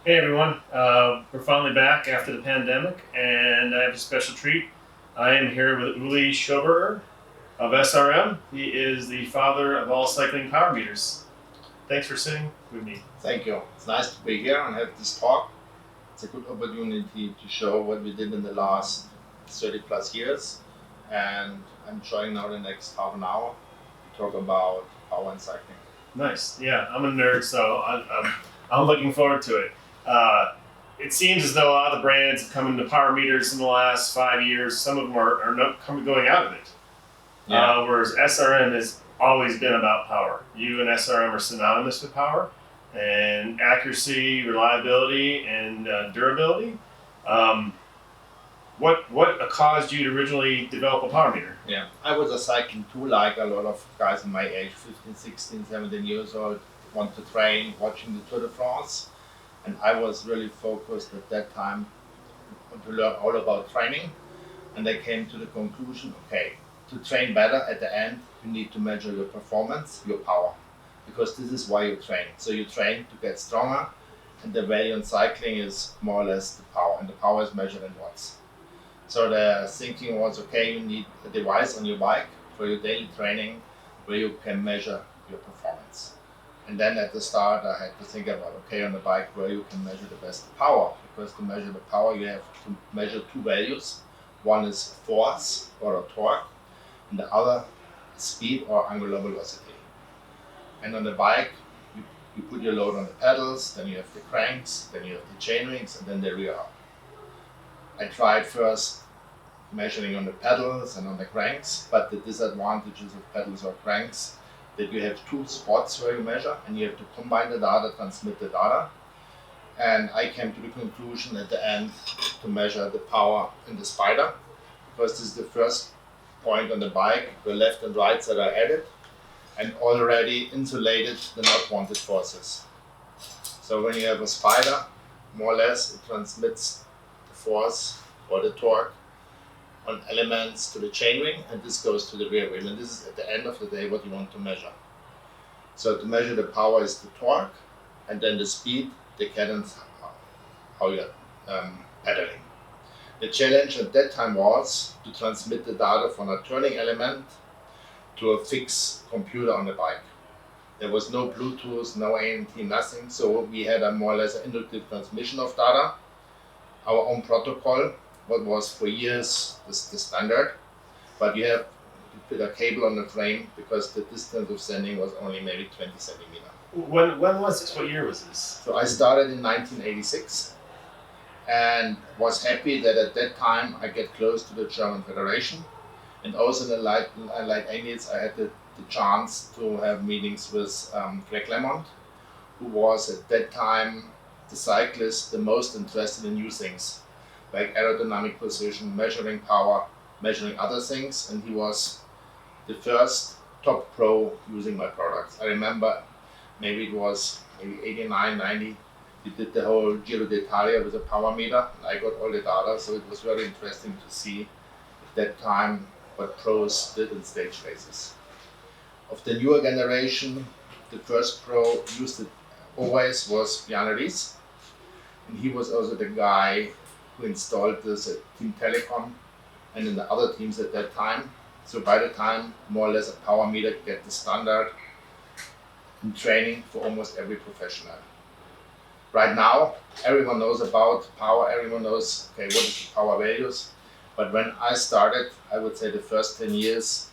Hey everyone, we're finally back after the pandemic, and I have a special treat. I am here with Uli Schoberger of SRM. He is the father of all cycling power meters. Thanks for sitting with me. Thank you. It's nice to be here and have this talk. It's a good opportunity to show what we did in the last 30 plus years. And I'm trying now the next half an hour to talk about power and cycling. Nice. Yeah, I'm a nerd, so I'm looking forward to it. It seems as though a lot of the brands have come into power meters in the last 5 years. Some of them are not going out of it. Yeah. Whereas SRM has always been about power. You and SRM are synonymous with power and accuracy, reliability, and durability. Um, what caused you to originally develop a power meter? Yeah. I was a cycling too, like a lot of guys in my age, 15, 16, 17 years old, want to train, watching the Tour de France. And I was really focused at that time to learn all about training. And I came to the conclusion, okay, to train better at the end, you need to measure your performance, your power, because this is why you train. So you train to get stronger, and the value in cycling is more or less the power, and the power is measured in watts. So the thinking was, okay, you need a device on your bike for your daily training where you can measure your performance. And then at the start, I had to think about, okay, on the bike where you can measure the best power, because to measure the power, you have to measure two values. One is force or torque, and the other is speed or angular velocity. And on the bike, you put your load on the pedals, then you have the cranks, then you have the chain rings, and then the rear arm. I tried first measuring on the pedals and on the cranks, but the disadvantages of pedals or cranks that you have two spots where you measure, and you have to combine the data, transmit the data. And I came to the conclusion at the end to measure the power in the spider, because this is the first point on the bike where left and right side are added and already insulated the not wanted forces. So when you have a spider, more or less it transmits the force or the torque on elements to the chainring, and this goes to the rear wheel. And this is at the end of the day what you want to measure. So to measure the power is the torque, and then the speed, the cadence, how you're pedaling. The challenge at that time was to transmit the data from a turning element to a fixed computer on the bike. There was no Bluetooth, no ANT, nothing. So we had a more or less inductive transmission of data, our own protocol, what was for years the standard. But you have to put a cable on the frame because the distance of sending was only maybe 20 centimeters. When was this? What year was this? So I started in 1986 and was happy that at that time I get close to the German Federation. And also in the late 80s, I had the chance to have meetings with Greg LeMond, who was at that time the cyclist the most interested in new things, like aerodynamic position, measuring power, measuring other things. And he was the first top pro using my products. I remember maybe it was maybe 89, 90. He did the whole Giro d'Italia with a power meter. I got all the data, so it was very interesting to see at that time what pros did in stage races. Of the newer generation, the first pro used it always was Bjarne Riis, and he was also the guy who installed this at Team Telecom and in the other teams at that time. So by the time more or less a power meter get the standard in training for almost every professional. Right now, everyone knows about power, everyone knows, okay, what is the power values. But when I started, I would say the first 10 years,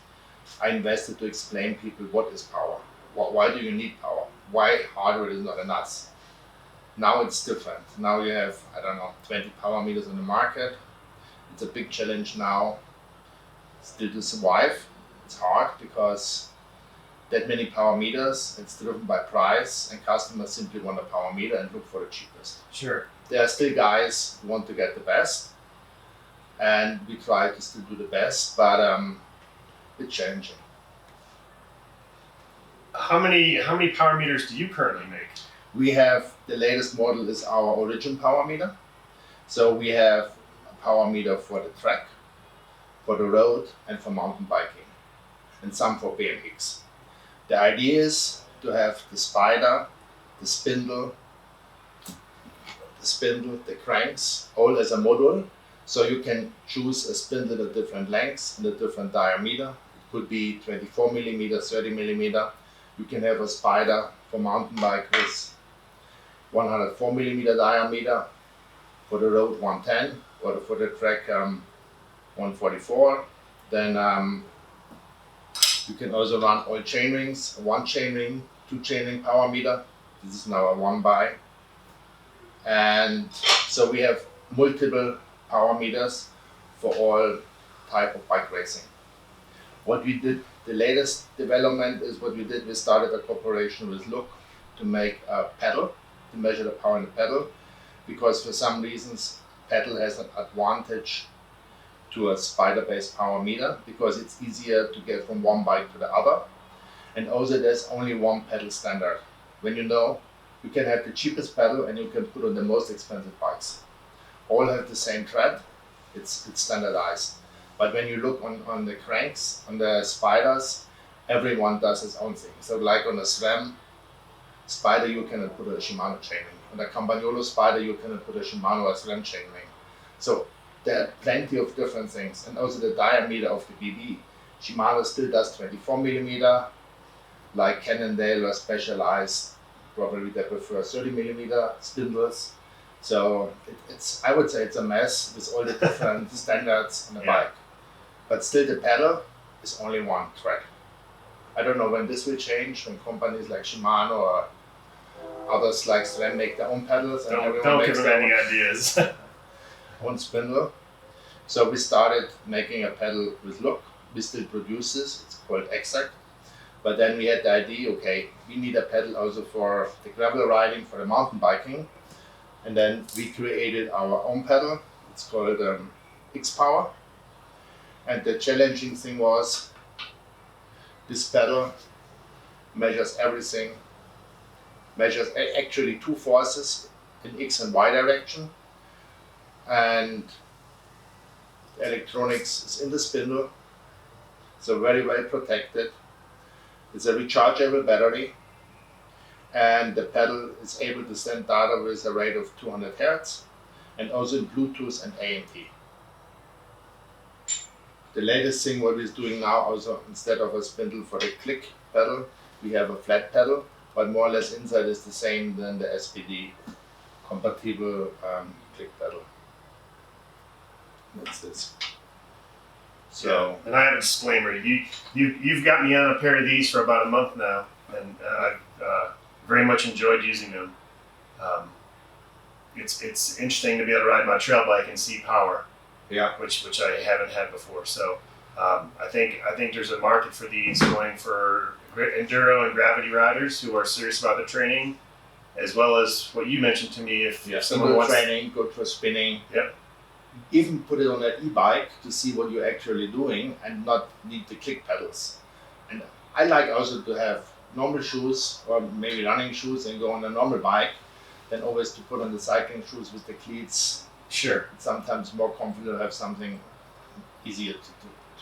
I invested to explain people what is power. Why do you need power? Why hardware is not enough? Now it's different. Now you have, 20 power meters on the market. It's a big challenge now still to survive. It's hard because that many power meters, it's driven by price, and customers simply want a power meter and look for the cheapest. Sure. There are still guys who want to get the best, and we try to still do the best, but it's challenging. How many power meters do you currently make? We have the latest model is our Origin power meter. So we have a power meter for the track, for the road, and for mountain biking, and some for BMX. The idea is to have the spider, the spindle, the spindle, the cranks, all as a module. So you can choose a spindle at different lengths and a different diameter. It could be 24 millimeter, 30 millimeter. You can have a spider for mountain bike with 104 millimeter diameter, for the road 110, or for the track 144. Then you can also run all chain rings, one chain ring, two chain ring power meter. This is now a 1x. And so we have multiple power meters for all type of bike racing. What we did, the latest development is what we did, we started a cooperation with Look to make a pedal, to measure the power in the pedal, because for some reasons pedal has an advantage to a spider-based power meter, because it's easier to get from one bike to the other. And also there's only one pedal standard. When you can have the cheapest pedal and you can put on the most expensive bikes. All have the same tread, it's standardized. But when you look on the cranks, on the spiders, everyone does his own thing. So like on a SRM spider, you cannot put a Shimano chainring. On a Campagnolo spider, you cannot put a Shimano or SRM chainring. So there are plenty of different things. And also the diameter of the BB. Shimano still does 24 millimeter, like Cannondale or Specialized, probably they prefer 30 millimeter spindles. So I would say it's a mess with all the different standards on the bike. But still the pedal is only one thread. I don't know when this will change, when companies like Shimano or others like SRAM make their own pedals and everyone Don't makes give them their any ideas. own spindle. So we started making a pedal with Look. We still produce this, it's called Exact. But then we had the idea, okay, we need a pedal also for the gravel riding, for the mountain biking. And then we created our own pedal. It's called X-Power. And the challenging thing was, this pedal measures everything, measures actually two forces in X and Y direction. And the electronics is in the spindle, so very well protected. It's a rechargeable battery. And the pedal is able to send data with a rate of 200 Hertz, and also in Bluetooth and ANT. The latest thing what we're doing now, also instead of a spindle for the click pedal, we have a flat pedal, but more or less inside is the same than the SPD compatible click pedal. That's this. So, and I have a disclaimer. You've got me on a pair of these for about a month now, and I've very much enjoyed using them. It's interesting to be able to ride my trail bike and see power, which I haven't had before. So I think there's a market for these, going for enduro and gravity riders who are serious about their training, as well as what you mentioned to me. If someone wants training, good for spinning. Yep. Even put it on an e-bike to see what you're actually doing and not need the click pedals. And I like also to have normal shoes or maybe running shoes and go on a normal bike than always to put on the cycling shoes with the cleats. Sure. It's sometimes more comfortable to have something easier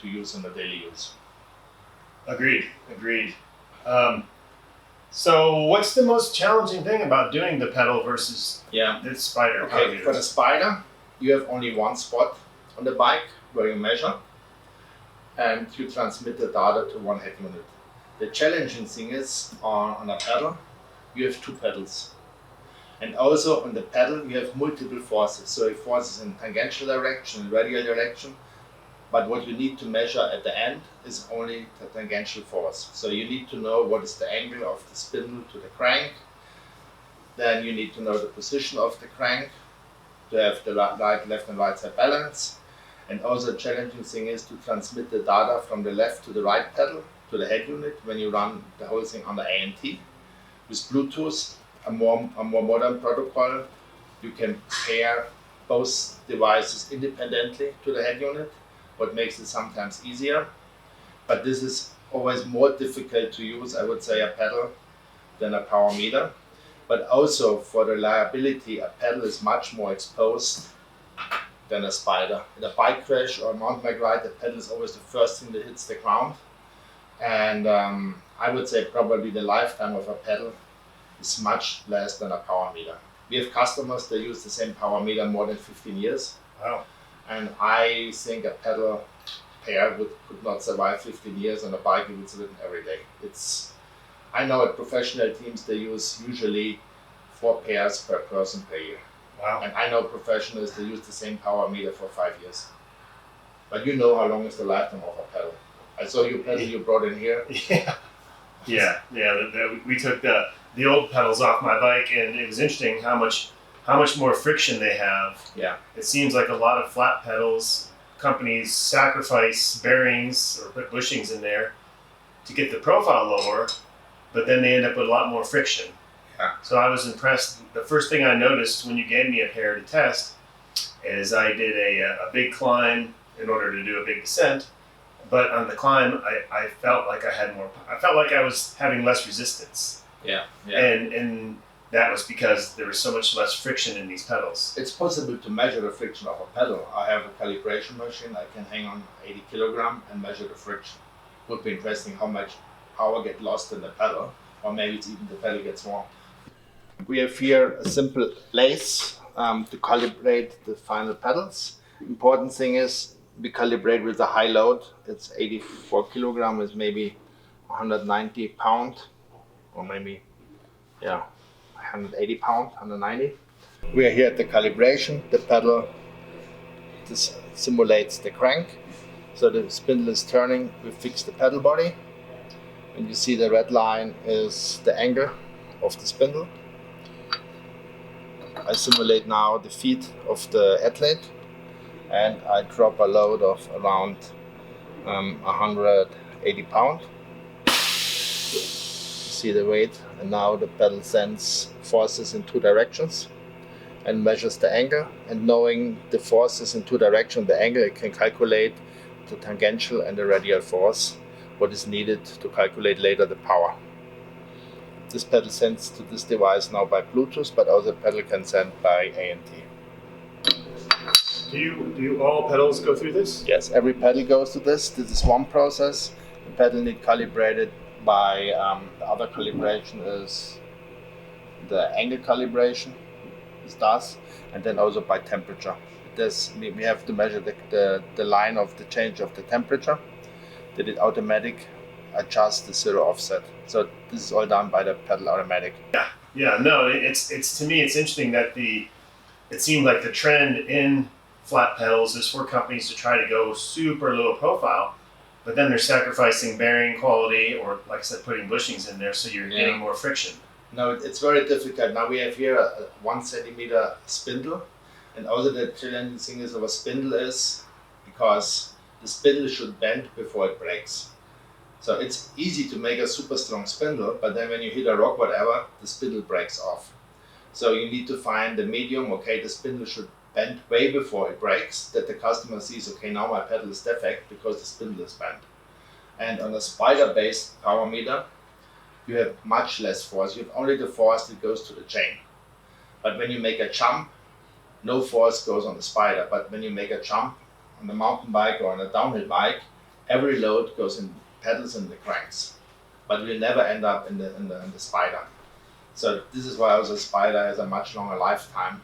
to use in the daily use. Agreed. So what's the most challenging thing about doing the pedal versus the spider? Okay, for the spider, you have only one spot on the bike where you measure and you transmit the data to one head unit. The challenging thing is on a pedal, you have two pedals. And also on the pedal, you have multiple forces. So you have forces in tangential direction, radial direction. But what you need to measure at the end is only the tangential force. So you need to know what is the angle of the spindle to the crank. Then you need to know the position of the crank to have the right, left and right side balance. And also the challenging thing is to transmit the data from the left to the right pedal to the head unit when you run the whole thing on the ANT. With Bluetooth, a more modern protocol, you can pair both devices independently to the head unit, what makes it sometimes easier. But this is always more difficult to use, I would say, a pedal than a power meter. But also for the reliability, a pedal is much more exposed than a spider. In a bike crash or a mountain bike ride, the pedal is always the first thing that hits the ground. And I would say probably the lifetime of a pedal is much less than a power meter. We have customers that use the same power meter more than 15 years. Wow. And I think a pedal pair could not survive 15 years on a bike if it's ridden every day. I know at professional teams they use usually 4 pairs per person per year. Wow. And I know professionals that use the same power meter for 5 years. But you know how long is the lifetime of a pedal. I saw your pedal you brought in here. Yeah. We took the old pedals off my bike, and it was interesting how much more friction they have. Yeah. It seems like a lot of flat pedals, companies sacrifice bearings or put bushings in there to get the profile lower, but then they end up with a lot more friction. Yeah. So I was impressed. The first thing I noticed when you gave me a pair to test is I did a big climb in order to do a big descent. But on the climb, I felt like I felt like I was having less resistance. Yeah. And that was because there was so much less friction in these pedals. It's possible to measure the friction of a pedal. I have a calibration machine. I can hang on 80 kilogram and measure the friction. Would be interesting how much power gets lost in the pedal, or maybe it's even the pedal gets warm. We have here a simple lace to calibrate the final pedals. Important thing is we calibrate with a high load. It's 84 kilogram is maybe 190 pound, or maybe 180 pound, 190. We are here at the calibration. The pedal this simulates the crank. So the spindle is turning. We fix the pedal body, and you see the red line is the angle of the spindle. I simulate now the feet of the athlete, and I drop a load of around 180 pound. You see the weight, and now the pedal sends forces in 2 directions and measures the angle. And knowing the forces in 2 directions, the angle, it can calculate the tangential and the radial force, what is needed to calculate later the power. This pedal sends to this device now by Bluetooth, but also the pedal can send by ANT. Do all pedals go through this? Yes, every pedal goes to this. This is one process. The pedal need calibrated by the other calibration is the angle calibration. This does, and then also by temperature. We have to measure the line of the change of the temperature. That it automatic adjust the zero offset. So this is all done by the pedal automatic. Yeah. No, it's to me it's interesting that it seemed like the trend in flat pedals is for companies to try to go super low profile, but then they're sacrificing bearing quality, or like I said, putting bushings in there so you're getting more friction. No, it's very difficult. Now we have here a 1 centimeter spindle, and also the challenging thing is of a spindle is because the spindle should bend before it breaks. So it's easy to make a super strong spindle, but then when you hit a rock, whatever, the spindle breaks off. So you need to find the medium. Okay, the spindle should bend way before it breaks, that the customer sees, okay, now my pedal is defect because the spindle is bent. And on a spider-based power meter, you have much less force. You have only the force that goes to the chain. But when you make a jump, no force goes on the spider. But when you make a jump on a mountain bike or on a downhill bike, every load goes in pedals and the cranks. But we'll never end up in the spider. So this is why also a spider has a much longer lifetime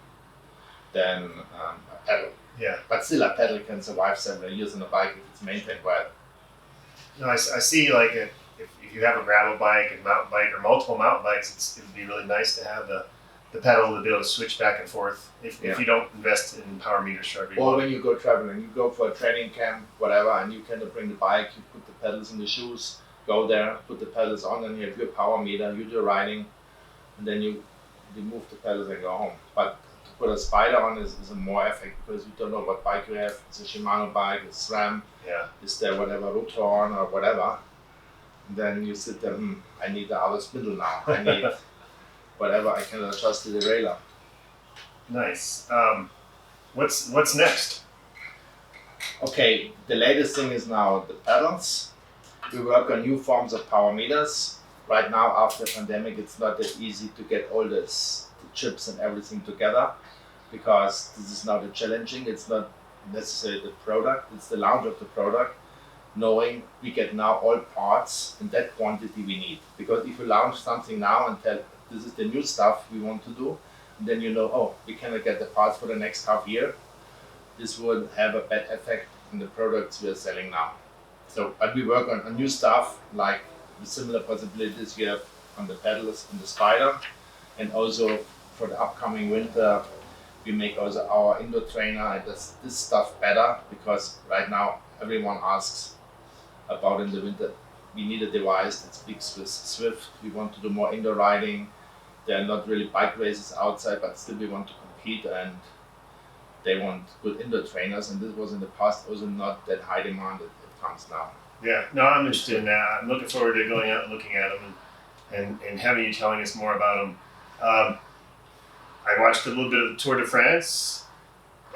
than a pedal. Yeah. But still, a pedal can survive several years on a bike if it's maintained well. No, I see like if you have a gravel bike and mountain bike or multiple mountain bikes, it would be really nice to have the pedal to be able to switch back and forth if you don't invest in power meters for every Or one. when you go traveling, you go for a training camp, whatever, and you can bring the bike, you put the pedals in the shoes, go there, put the pedals on, and you have your power meter, you do riding, and then you move the pedals and go home. But to put a spider on is a more effect because you don't know what bike you have. It's a Shimano bike, it's SRM, is there whatever Rotorn or whatever. And then you sit there, I need the other spindle now. I need whatever, I can adjust the derailleur. Nice. What's next? Okay, the latest thing is now the pedals. We work on new forms of power meters. Right now, after the pandemic, it's not that easy to get all the chips and everything together because this is now the challenging. It's not necessarily the product, it's the launch of the product. Knowing we get now all parts in that quantity we need. Because if you launch something now and tell this is the new stuff we want to do, and then you know, oh, we cannot get the parts for the next half year. This would have a bad effect on the products we are selling now. So, but we work on new stuff, like the similar possibilities we have on the pedals and the Spider, and also for the upcoming winter, we make also our indoor trainer and this stuff better, because right now everyone asks about in the winter. We need a device that speaks with Swift. We want to do more indoor riding. There are not really bike races outside, but still we want to compete, and they want good indoor trainers. And this was in the past also not that high demand. It comes now. Yeah, no, I'm interested in that. I'm looking forward to going out and looking at them and having you telling us more about them. I watched a little bit of the Tour de France,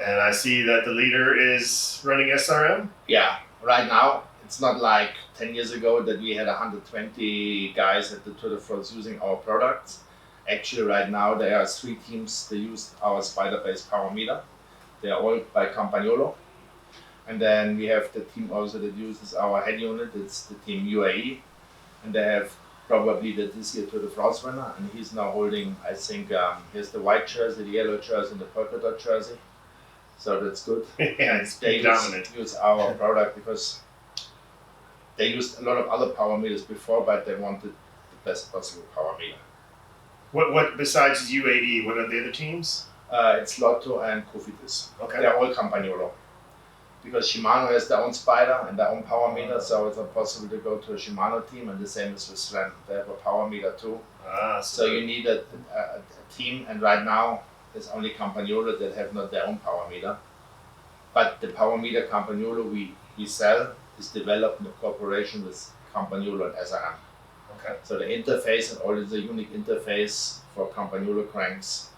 and I see that the leader is running SRM. Yeah, right now it's not like 10 years ago that we had 120 guys at the Tour de France using our products. Actually, right now there are 3 teams that use our spider-based power meter. They are all by Campagnolo. And then we have the team also that uses our head unit. It's the team UAE. And they have probably this year Tour de France winner. And he's now holding, I think, here's the white jersey, the yellow jersey, and the polka dot jersey. So that's good. Yeah, it's They dominant. use our product because they used a lot of other power meters before, but they wanted the best possible power meter. What besides UAE? What are the other teams? It's Lotto and Cofidis. Okay. They're all Campagnolo. Because Shimano has their own Spider and their own power meter, so it's not possible to go to a Shimano team, and the same is with SRM. They have a power meter too. So you need a team, and right now there's only Campagnolo that have not their own power meter. But the power meter Campagnolo we sell is developed in cooperation with Campagnolo and SRM. Okay. So the interface and all is a unique interface for Campagnolo cranks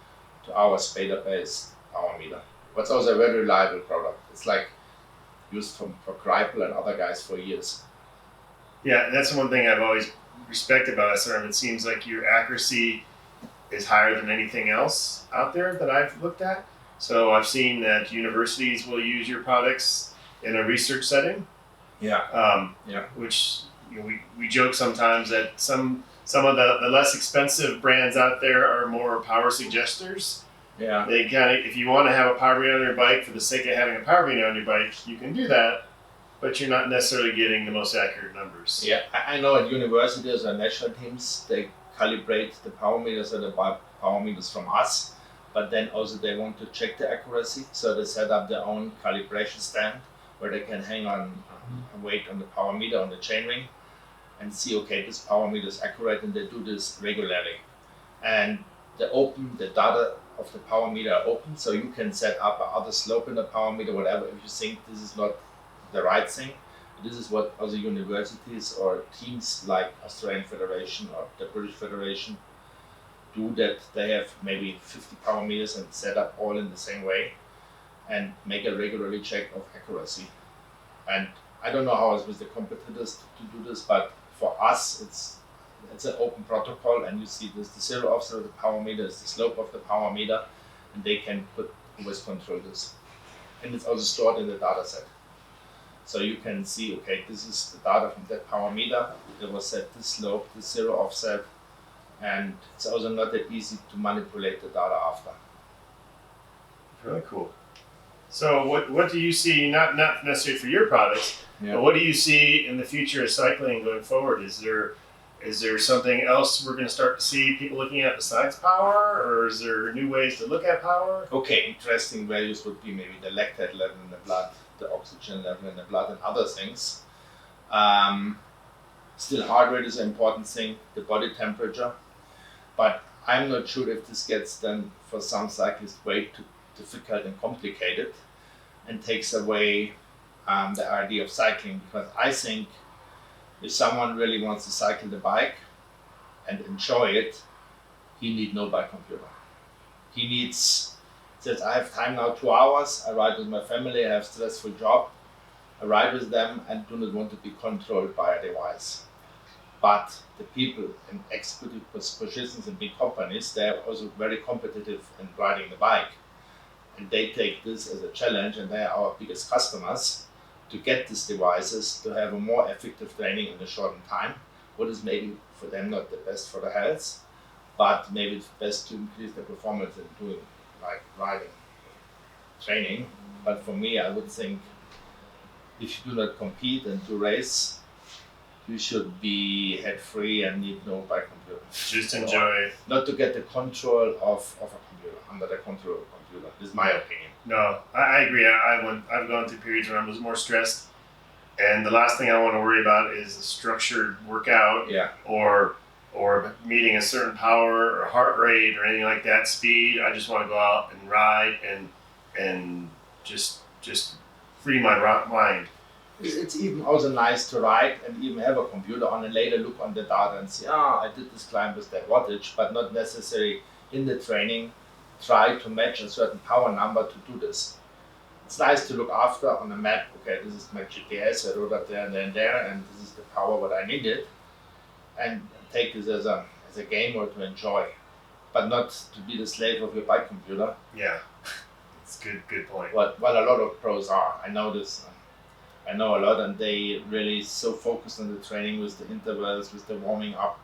to our Spider-based power meter. But it's also a very reliable product. It's like used for Greipel and other guys for years. Yeah, that's one thing I've always respected about SRM. It seems like your accuracy is higher than anything else out there that I've looked at. So I've seen that universities will use your products in a research setting. Yeah. Which we joke sometimes that some of the less expensive brands out there are more power suggesters. Yeah. They kind of, if you want to have a power meter on your bike for the sake of having a power meter on your bike, you can do that, but you're not necessarily getting the most accurate numbers. Yeah, I know at universities or national teams, they calibrate the power meters or the power meters from us, but then also they want to check the accuracy, so they set up their own calibration stand where they can hang on a weight on the power meter on the chainring and see, okay, this power meter is accurate, and they do this regularly. And the data of the power meter are open, so you can set up another slope in the power meter, whatever, if you think this is not the right thing. This is what other universities or teams like Australian Federation or the British Federation do, that they have maybe 50 power meters and set up all in the same way and make a regularly check of accuracy. And I don't know how it's with the competitors to do this, but for us it's an open protocol, and you see this, the zero offset of the power meter is the slope of the power meter, and they can always control this. And it's also stored in the data set. So you can see, okay, this is the data from that power meter, it was set this slope, this zero offset, and it's also not that easy to manipulate the data after. Really cool. So what do you see, not necessarily for your products, but what do you see in the future of cycling going forward? Is there something else we're going to start to see people looking at besides power, or is there new ways to look at power? Okay, interesting values would be maybe the lactate level in the blood, the oxygen level in the blood, and other things. Still, heart rate is an important thing, the body temperature, but I'm not sure if this gets then for some cyclists way too difficult and complicated and takes away the idea of cycling, because I think if someone really wants to cycle the bike and enjoy it, he needs no bike computer. He says, I have time now 2 hours, I ride with my family, I have a stressful job, I ride with them and do not want to be controlled by a device. But the people in executive positions in big companies, they are also very competitive in riding the bike. And they take this as a challenge, and they are our biggest customers, to get these devices to have a more effective training in a shortened time, what is maybe for them not the best for the health, but maybe it's best to increase the performance in doing like riding training. But for me, I would think if you do not compete and do race, you should be head free and need no bike computer. Just enjoy. Not to get the control of a computer, under the control of a computer. This is my opinion. No, I agree. I've gone through periods where I was more stressed, and the last thing I want to worry about is a structured workout, Yeah. or meeting a certain power or heart rate or anything like that, speed. I just want to go out and ride and just free my mind. It's even also nice to ride and even have a computer on and later look on the data and see, I did this climb with that wattage, but not necessarily in the training try to match a certain power number to do this. It's nice to look after on a map, okay, this is my GPS, I wrote up there and there, and this is the power what I needed, and take this as a game or to enjoy, but not to be the slave of your bike computer. Yeah, it's good point. What a lot of pros are. I know this. I know a lot, and they really so focused on the training with the intervals, with the warming up,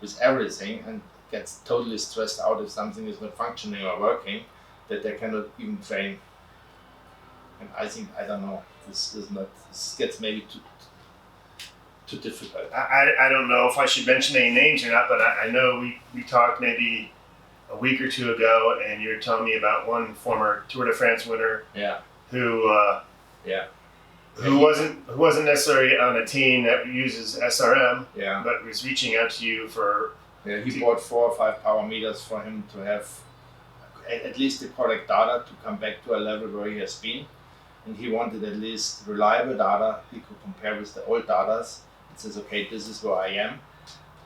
with everything, and gets totally stressed out if something is not functioning or working, that they cannot even train. And I think, I don't know, this gets maybe too difficult. I don't know if I should mention any names or not, but I know we talked maybe a week or two ago, and you were telling me about one former Tour de France winner Yeah. who wasn't necessarily on a team that uses SRM, Yeah. but was reaching out to you for. Yeah, he bought 4 or 5 power meters for him to have at least the correct data to come back to a level where he has been. And he wanted at least reliable data he could compare with the old data. It says, okay, this is where I am,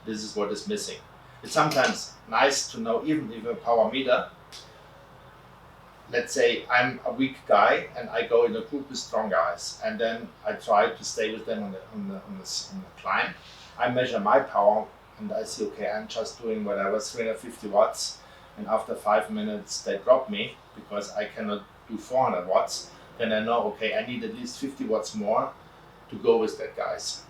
this is what is missing. It's sometimes nice to know, even if a power meter, let's say I'm a weak guy and I go in a group with strong guys, and then I try to stay with them on the climb. I measure my power and I see, okay, I'm just doing whatever, 350 watts, and after 5 minutes they drop me because I cannot do 400 watts. Then I know, okay, I need at least 50 watts more to go with that guys.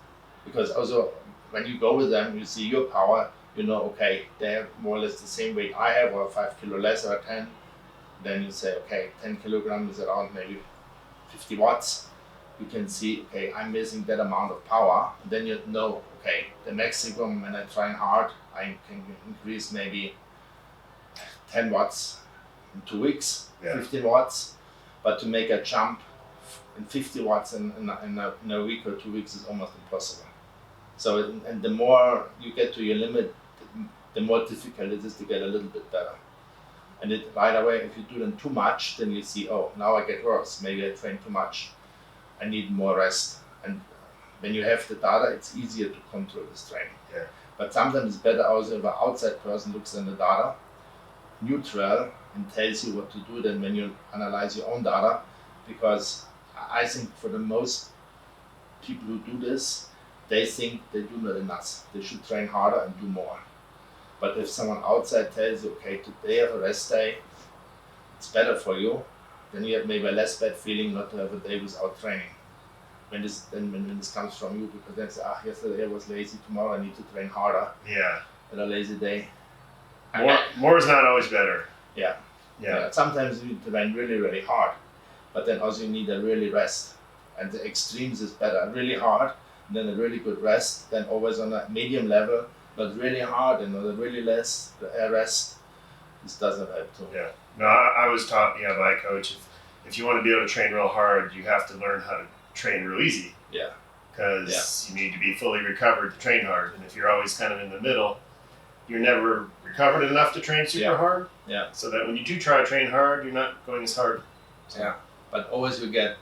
Because also when you go with them, you see your power, you know, okay, they have more or less the same weight I have, or 5 kilo less or 10. Then you say, okay, 10 kilograms is around maybe 50 watts. You can see, okay, I'm missing that amount of power. And then you know, okay, the maximum when I train hard, I can increase maybe 10 watts in 2 weeks, 15 watts. But to make a jump in 50 watts in a week or 2 weeks is almost impossible. So, and the more you get to your limit, the more difficult it is to get a little bit better. And it, right away, if you do them too much, then you see, oh, now I get worse. Maybe I train too much. I need more rest. And when you have the data, it's easier to control this training. Yeah. But sometimes it's better also if an outside person looks at the data, neutral, and tells you what to do than when you analyze your own data. Because I think for the most people who do this, they think they do not enough. They should train harder and do more. But if someone outside tells you, okay, today I have a rest day, it's better for you, then you have maybe a less bad feeling not to have a day without training. When this comes from you, because then say, yesterday I was lazy, tomorrow I need to train harder. Yeah. Than a lazy day. More is not always better. Yeah. Yeah. Sometimes you need to train really, really hard, but then also you need a really rest. And the extremes is better, really hard, and then a really good rest, then always on a medium level, not really hard and not really less rest. This doesn't help too. Yeah. No, I was taught by a coach, if you want to be able to train real hard, you have to learn how to train real easy. Yeah. Because you need to be fully recovered to train hard. And if you're always kind of in the middle, you're never recovered enough to train super hard. Yeah. So that when you do try to train hard, you're not going as hard. So. Yeah. But always you get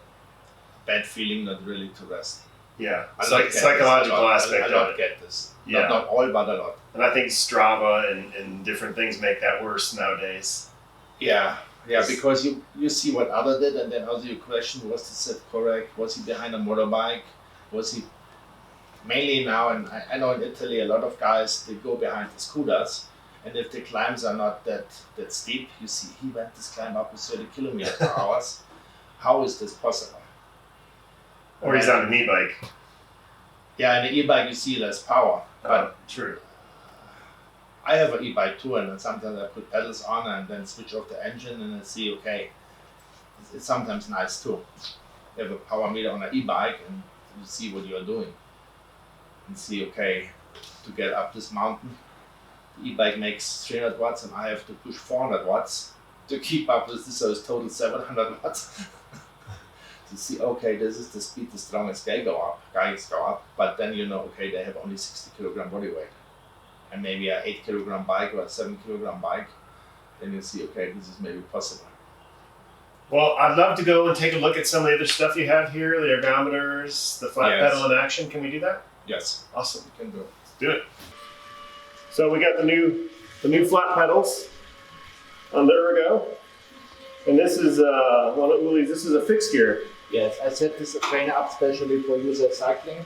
bad feeling not really to rest. Yeah. Psychological aspect of it. I don't get this. Yeah. Not all, but a lot. And I think Strava and different things make that worse nowadays. Yeah. Yeah, because you see what other did, and then also you question, was this set correct? Was he behind a motorbike? Was he mainly now, and I know in Italy a lot of guys, they go behind the scooters, and if the climbs are not that steep, you see he went this climb up with 30 kilometers per hour. How is this possible? Or he's on an e-bike. Yeah, in the e-bike you see less power. But true. I have an e-bike too, and then sometimes I put pedals on and then switch off the engine and then see, okay, it's sometimes nice too. You have a power meter on an e-bike and you see what you're doing. And see, okay, to get up this mountain, the e-bike makes 300 watts and I have to push 400 watts to keep up with this, so it's total 700 watts. To see, okay, this is the speed the strongest guys go up, but then you know, okay, they have only 60 kilogram body weight. And maybe an 8 kilogram bike or a 7 kilogram bike, then you see, okay, this is maybe possible. Well, I'd love to go and take a look at some of the other stuff you have here, the ergometers, the flat pedal in action. Can we do that? Yes. Awesome. You can do it. Let's do it. So we got the new flat pedals on the Ergo. And this is one of Uli's, this is a fixed gear. Yes, I set this trainer up specially for user cycling.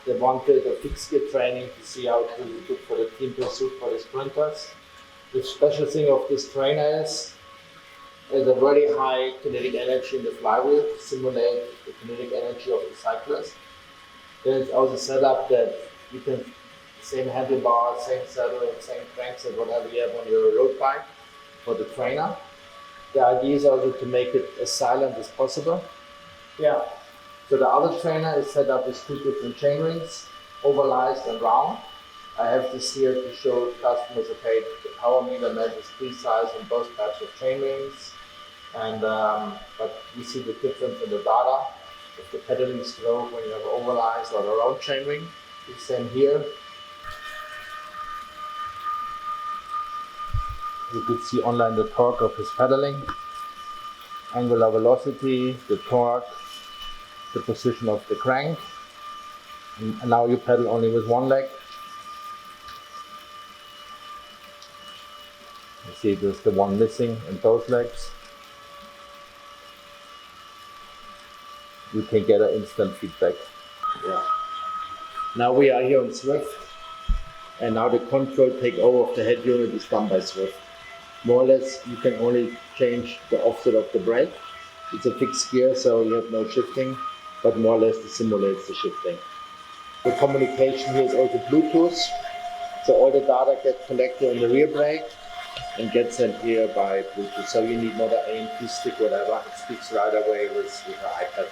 They wanted a fixed gear training to see how it will be good for the team pursuit for the sprinters. The special thing of this trainer is there's a very high kinetic energy in the flywheel to simulate the kinetic energy of the cyclist. Then it's also set up that you can same handlebar, same saddle, same crankset, whatever you have on your road bike for the trainer. The idea is also to make it as silent as possible. Yeah. So the other trainer is set up with two different chain rings, oversized and round. I have this here to show customers, okay, the power meter measures precise on both types of chain rings. And but you see the difference in the data. If the pedaling is slow when you have oversized or the round chain ring, the same here. You could see online the torque of his pedaling, angular velocity, the torque, the position of the crank. And now you pedal only with one leg. You see there's the one missing in both legs. You can get an instant feedback. Yeah. Now we are here on Swift, and now the control takeover of the head unit is done by Swift. More or less, you can only change the offset of the brake. It's a fixed gear, so you have no shifting, but more or less it simulates the shifting. The communication here is also Bluetooth, so all the data get collected on the rear brake and gets sent here by Bluetooth. So you need not an AMP stick, whatever. It speaks right away with an iPad.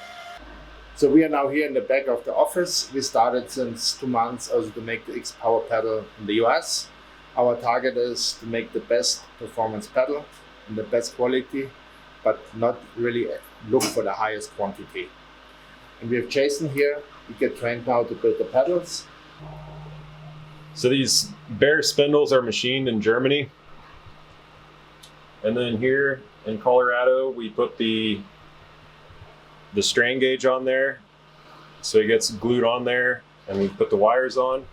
So we are now here in the back of the office. We started since 2 months also to make the X Power pedal in the US. Our target is to make the best performance pedal and the best quality, but not really look for the highest quantity. And we have Jason here. We get trained now to build the pedals. So these bare spindles are machined in Germany. And then here in Colorado, we put the strain gauge on there. So it gets glued on there and we put the wires on.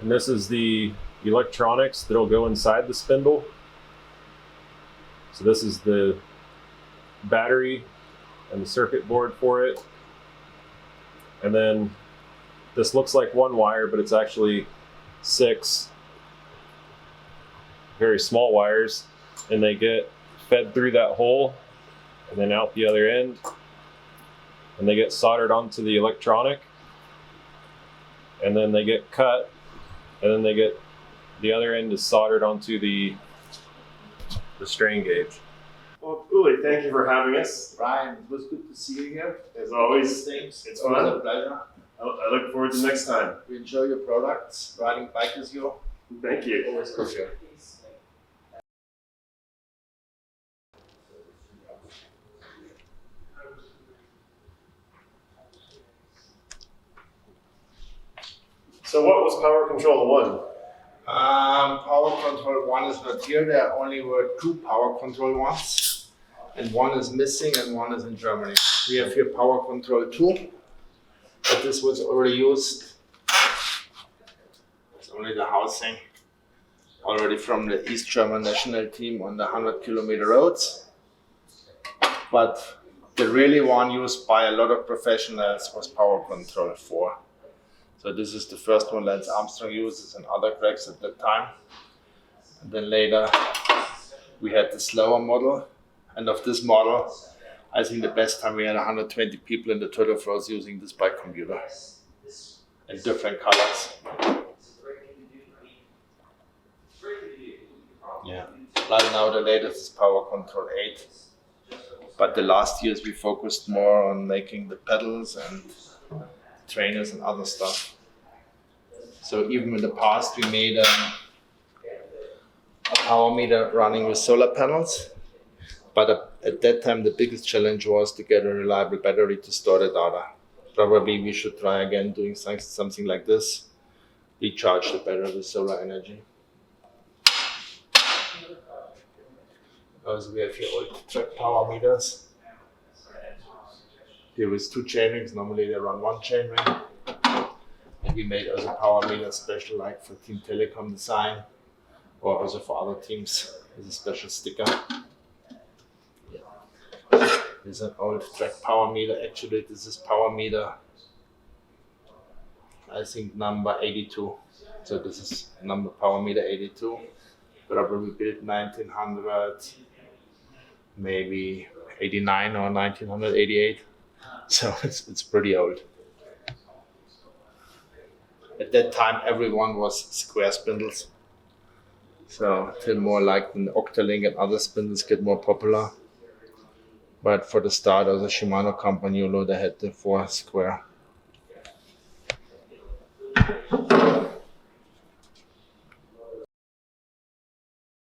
And this is the electronics that'll go inside the spindle. So this is the battery and the circuit board for it. And then this looks like one wire, but it's actually 6 very small wires, and they get fed through that hole and then out the other end, and they get soldered onto the electronic, and then they get cut, and then they get the other end is soldered onto the strain gauge. Well, Uli, thank you for having us. Ryan, it was good to see you here. As always, Thanks. it's always fun. a pleasure. I look forward to next time. We enjoy your products. Riding bike with you. Thank you. Always good here. So what was Power Control 1? Power Control 1 is not here. There only were 2 Power Control 1s. And one is missing and one is in Germany. We have here Power Control 2. But this was already used. It's only the housing. Already from the East German national team on the 100-kilometer roads. But the really one used by a lot of professionals was Power Control 4. So this is the first one Lance Armstrong uses and other cracks at that time. And then later we had the slower model. And of this model, I think the best time we had 120 people in the Tour de France using this bike computer in different colors. Yeah. Right now the latest is Power Control 8. But the last years we focused more on making the pedals and trainers and other stuff. So even in the past we made a power meter running with solar panels. But at that time the biggest challenge was to get a reliable battery to store the data. Probably we should try again doing something like this. Recharge the battery with solar energy. Also we have here old track power meters. Here with 2 chainrings, normally they run 1 chainring. And we made also power meters special like for Team Telecom design or also for other teams with a special sticker. This is an old track power meter. Actually this is power meter, I think number 82. So this is number power meter 82. Probably built 1900, maybe 89 or 1988. So it's pretty old. At that time everyone was square spindles. So till more like the Octalink and other spindles get more popular. But for the start of the Shimano company, they had the 4 square.